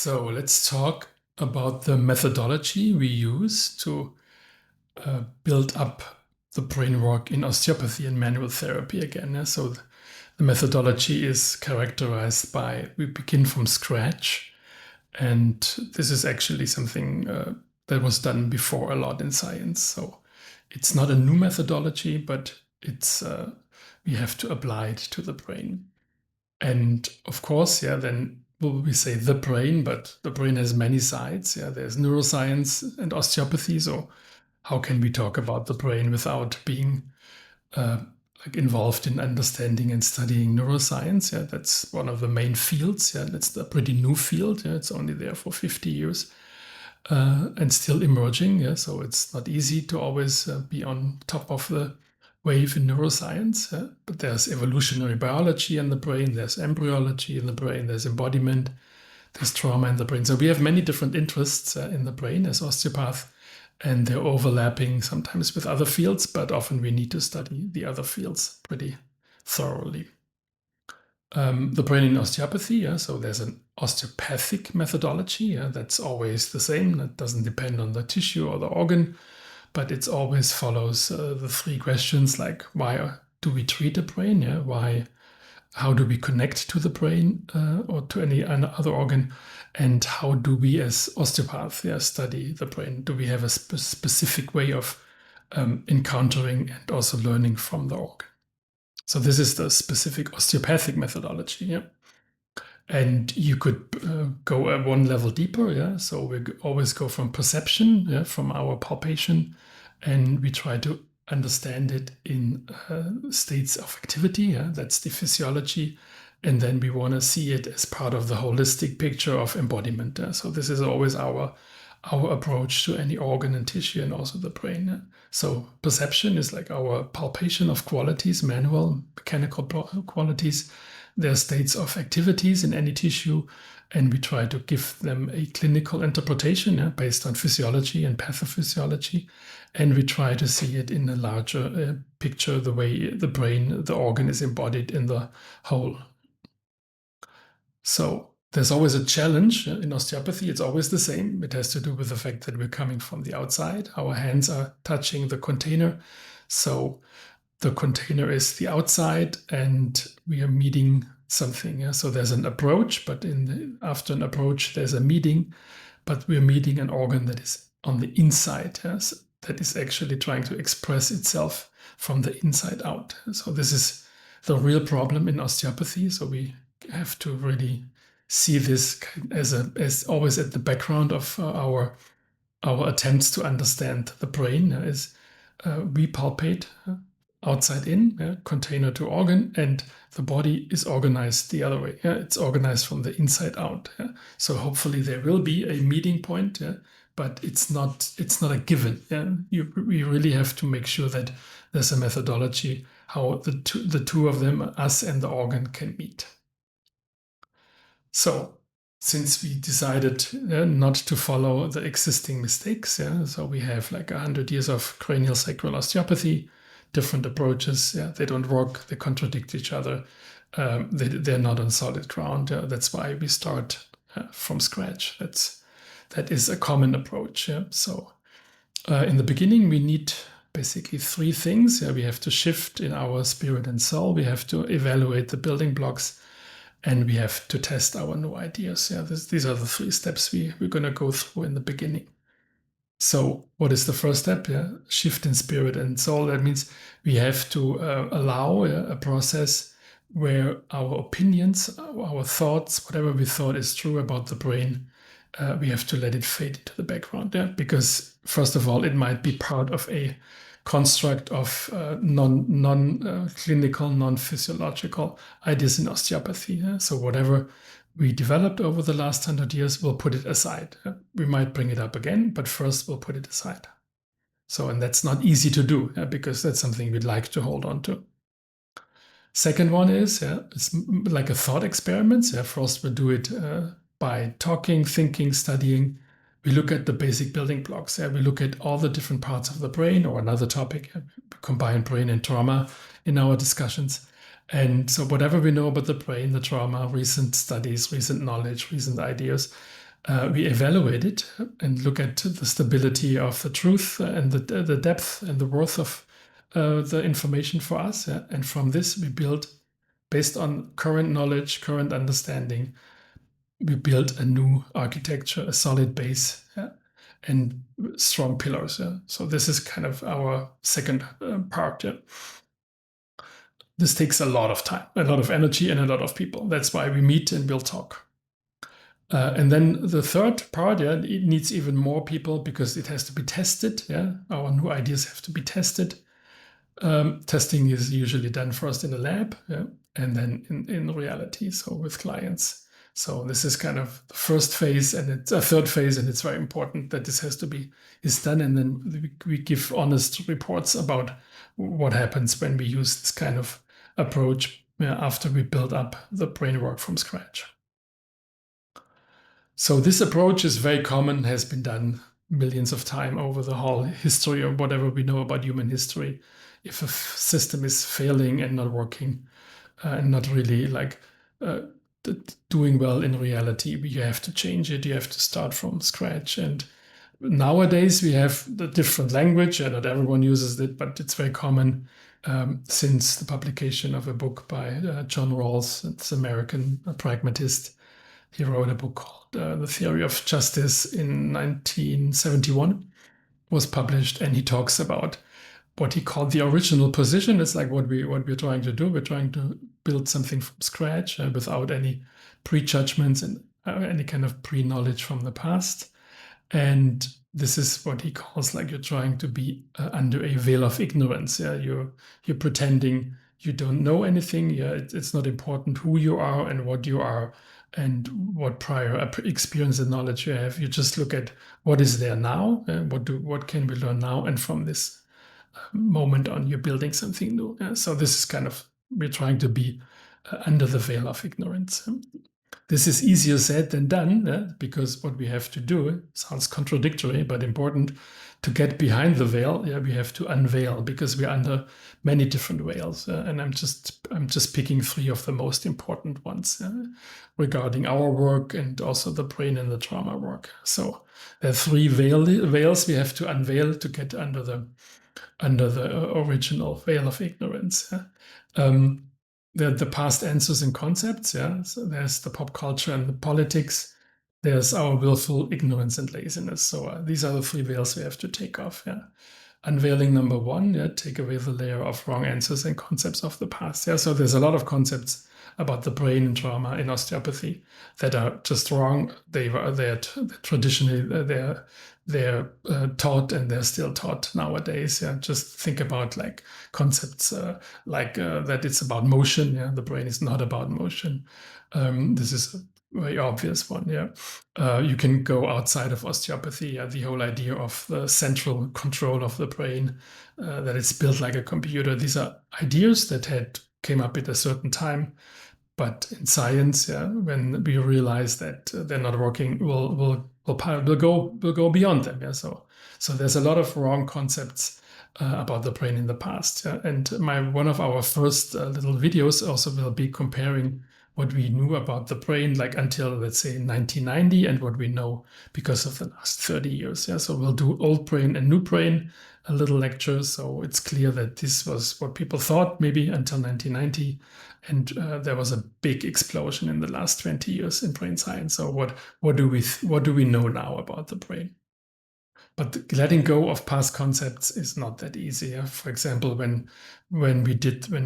So let's talk about the methodology we use to build up the brain work in osteopathy and manual therapy again. So the methodology is characterized by we begin from scratch, and this is actually something that was done before a lot in science. So it's not a new methodology, but it's we have to apply it to the brain. And of course, yeah, then we say the brain, but the brain has many sides. Yeah, there's neuroscience and osteopathy. So how can we talk about the brain without being uh, like involved in understanding and studying neuroscience? Yeah, that's one of the main fields. Yeah, that's a pretty new field. Yeah, it's only there for 50 years and still emerging. Yeah, so it's not easy to always be on top of the wave in neuroscience. But there's evolutionary biology in the brain, there's embryology in the brain, there's embodiment, there's trauma in the brain. So we have many different interests in the brain as osteopath, and they're overlapping sometimes with other fields, but often we need to study the other fields pretty thoroughly. The brain in osteopathy, yeah, so there's an osteopathic methodology, yeah, that's always the same. That doesn't depend on the tissue or the organ, but it always follows the three questions like why do we treat the brain? Yeah, why? How do we connect to the brain or to any other organ? And how do we, as osteopaths, yeah, study the brain? Do we have a specific way of encountering and also learning from the organ? So this is the specific osteopathic methodology. Yeah. And you could go one level deeper, yeah. So we always go from perception, yeah, from our palpation, and we try to understand it in states of activity. Yeah, that's the physiology, and then we want to see it as part of the holistic picture of embodiment. So this is always our approach to any organ and tissue, and also the brain. Yeah? So perception is like our palpation of qualities, manual, mechanical qualities. There are states of activities in any tissue, and we try to give them a clinical interpretation, yeah, based on physiology and pathophysiology. And we try to see it in a larger picture, the way the brain, the organ is embodied in the whole. So there's always a challenge in osteopathy. It's always the same. It has to do with the fact that we're coming from the outside. Our hands are touching the container. So the container is the outside and we are meeting something. Yeah? So there's an approach, but after an approach, there's a meeting, but we're meeting an organ that is on the inside, yes? That is actually trying to express itself from the inside out. So this is the real problem in osteopathy. So we have to really see this as always at the background of our attempts to understand the brain. Is we palpate outside in, container to organ, and the body is organized the other way. It's organized from the inside out. So hopefully there will be a meeting point, but it's not a given. We really have to make sure that there's a methodology how the two of them, us and the organ, can meet. So since we decided not to follow the existing mistakes, so we have like 100 years of cranial sacral osteopathy, different approaches. They don't work, they contradict each other. They're not on solid ground. That's why we start from scratch. That is a common approach. So in the beginning, we need basically three things. We have to shift in our spirit and soul. We have to evaluate the building blocks, and we have to test our new ideas. These are the three steps we're going to go through in the beginning. So what is the first step? Shift in spirit and soul. That means we have to allow a process where our opinions, our thoughts, whatever we thought is true about the brain, we have to let it fade into the background. Because first of all, it might be part of a construct of non-clinical, non-physiological ideas in osteopathy. So whatever we developed over the last 100 years, we'll put it aside. We might bring it up again, but first we'll put it aside. So, and that's not easy to do because that's something we'd like to hold on to. Second one is it's like a thought experiment. First we'll do it by talking, thinking, studying. We look at the basic building blocks. We look at all the different parts of the brain, or another topic, combine brain and trauma in our discussions. And so whatever we know about the brain, the trauma, recent studies, recent knowledge, recent ideas, we evaluate it and look at the stability of the truth and the depth and the worth of the information for us. Yeah? And from this, we build, based on current knowledge, current understanding, we build a new architecture, a solid base, yeah? And strong pillars. Yeah? So this is kind of our second part. Yeah? This takes a lot of time, a lot of energy, and a lot of people. That's why we meet and we'll talk. And then the third part, yeah, it needs even more people because it has to be tested. Yeah, our new ideas have to be tested. Testing is usually done first in a lab, yeah, and then in reality, so with clients. So this is kind of the first phase, and it's a third phase, and it's very important that this has to be is done, and then we give honest reports about what happens when we use this kind of approach, yeah, after we build up the brain work from scratch. So this approach is very common, has been done millions of times over the whole history or whatever we know about human history. If a system is failing and not working and not really like doing well in reality, you have to change it. You have to start from scratch. And nowadays we have the different language, and not everyone uses it, but it's very common since the publication of a book by John Rawls, it's American pragmatist. He wrote a book called The Theory of Justice in 1971, was published, and he talks about what he called the original position. It's like what we're trying to do. We're trying to build something from scratch without any prejudgments and any kind of pre-knowledge from the past. And this is what he calls like you're trying to be under a veil of ignorance. Yeah, you're pretending you don't know anything. Yeah, it's not important who you are and what you are and what prior experience and knowledge you have. You just look at what is there now and what can we learn now, and from this moment on, you're building something new. Yeah? So this is kind of we're trying to be under the veil of ignorance. This is easier said than done, because what we have to do sounds contradictory, but important. To get behind the veil, yeah, we have to unveil, because we're under many different veils. And I'm just picking three of the most important ones regarding our work and also the brain and the trauma work. So there are three veils we have to unveil to get under the original veil of ignorance. The past answers and concepts. Yeah, so there's the pop culture and the politics. There's our willful ignorance and laziness. So these are the three veils we have to take off. Yeah, unveiling number one. Yeah, take away the layer of wrong answers and concepts of the past. Yeah, so there's a lot of concepts about the brain and trauma in osteopathy that are just wrong. They're traditionally they're taught, and they're still taught nowadays. Yeah, just think about like concepts that it's about motion. Yeah, the brain is not about motion. This is a very obvious one. Yeah, you can go outside of osteopathy. Yeah, the whole idea of the central control of the brain, that it's built like a computer. These are ideas that came up at a certain time. But in science, yeah, when we realize that they're not working, we'll go beyond them. Yeah, so there's a lot of wrong concepts about the brain in the past. Yeah? And one of our first little videos also will be comparing what we knew about the brain, like until let's say 1990, and what we know because of the last 30 years. Yeah, so we'll do old brain and new brain, a little lecture. So it's clear that this was what people thought maybe until 1990. And there was a big explosion in the last 20 years in brain science. So what do we know now about the brain? But letting go of past concepts is not that easy. Yeah? For example, when we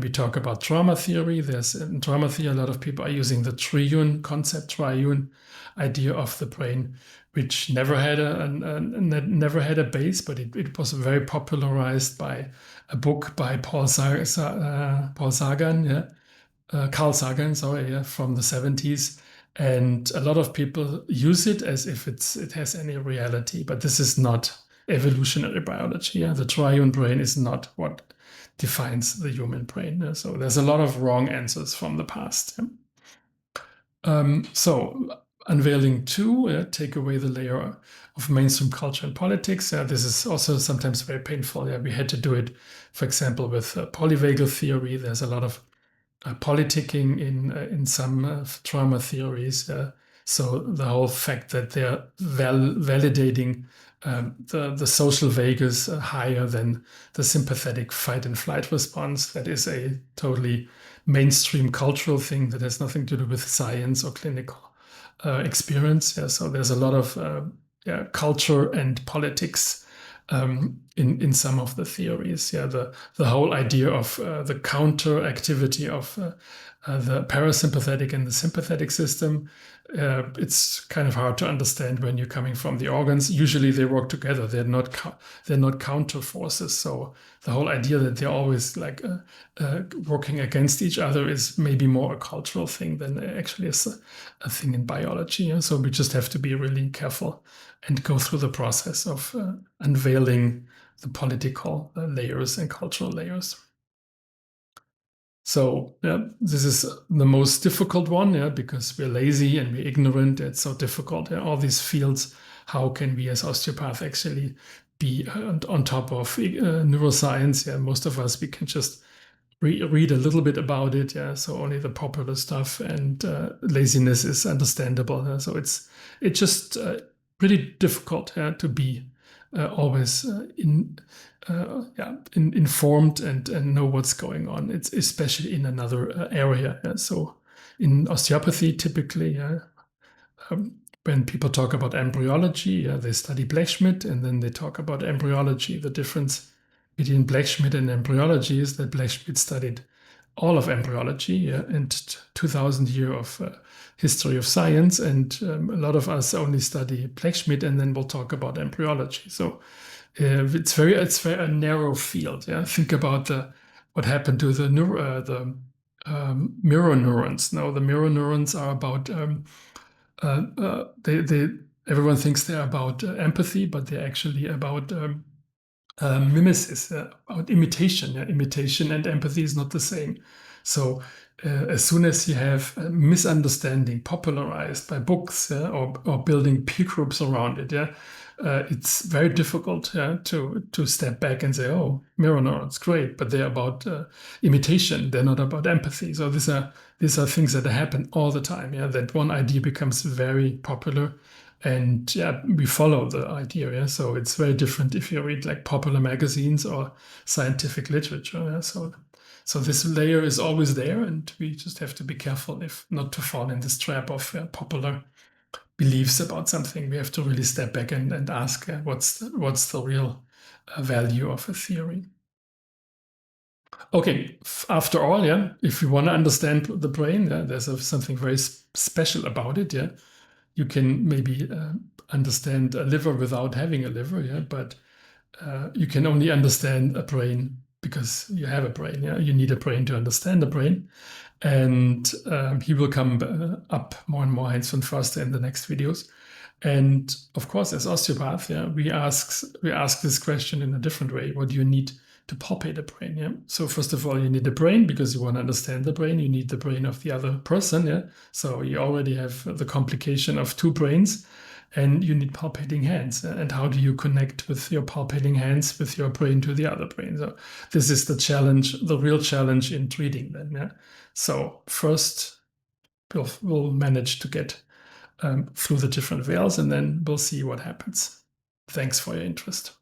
talk about trauma theory, in trauma theory, a lot of people are using the triune idea of the brain, which never had a base, but it was very popularized by a book by Carl Sagan, yeah. Carl Sagan, sorry, yeah, from the 70s. And a lot of people use it as if it has any reality, but this is not evolutionary biology. Yeah? The triune brain is not what defines the human brain. Yeah? So there's a lot of wrong answers from the past. Yeah? So unveiling two, take away the layer of mainstream culture and politics. This is also sometimes very painful. Yeah? We had to do it, for example, with polyvagal theory. There's a lot of politicking in some trauma theories. So the whole fact that they're validating the social vagus higher than the sympathetic fight and flight response, that is a totally mainstream cultural thing that has nothing to do with science or clinical experience. Yeah, so there's a lot of culture and politics in some of the theories. Yeah, the whole idea of the counter activity of the parasympathetic and the sympathetic system. It's kind of hard to understand when you're coming from the organs. Usually they work together. They're not counter forces. So the whole idea that they're always like working against each other is maybe more a cultural thing than actually a thing in biology. Yeah? So we just have to be really careful and go through the process of unveiling the political layers and cultural layers. So yeah, this is the most difficult one, yeah, because we're lazy and we're ignorant. It's so difficult. Yeah, all these fields. How can we, as osteopaths, actually be on top of neuroscience? Yeah, most of us we can just read a little bit about it. Yeah, so only the popular stuff, and laziness is understandable. Yeah? So it's just pretty difficult to be always informed and know what's going on. It's especially in another area. Yeah? So in osteopathy, typically, when people talk about embryology, they study Blechschmidt and then they talk about embryology. The difference between Blechschmidt and embryology is that Blechschmidt studied all of embryology and 2,000 years of history of science, and a lot of us only study Blechschmidt and then we'll talk about embryology. So it's very a narrow field. Yeah, think about what happened to the mirror neurons. Now the mirror neurons are about everyone thinks they're about empathy, but they're actually about mimesis, about imitation. Yeah? Imitation and empathy is not the same. So as soon as you have a misunderstanding popularized by books or building peer groups around it, it's very difficult to step back and say, oh, mirror neurons, great, but they're about imitation. They're not about empathy. So these are things that happen all the time. Yeah, that one idea becomes very popular, and we follow the idea. Yeah, so it's very different if you read like popular magazines or scientific literature. Yeah? So this layer is always there, and we just have to be careful if not to fall in this trap of popular beliefs about something. We have to really step back and ask what's the real value of a theory. Okay, after all, if you want to understand the brain, there's something very special about it. Yeah, you can maybe understand a liver without having a liver. But you can only understand a brain because you have a brain. Yeah, you need a brain to understand the brain. And he will come up more and more, Heinz von Förster, in the next videos. And of course, as osteopath, we ask this question in a different way. What do you need to palpate a brain? Yeah. So first of all, you need a brain because you want to understand the brain. You need the brain of the other person. Yeah. So you already have the complication of two brains, and you need palpating hands. And how do you connect with your palpating hands with your brain to the other brain? So this is the challenge, the real challenge in treating them. Yeah. So first, we'll manage to get through the different veils, and then we'll see what happens. Thanks for your interest.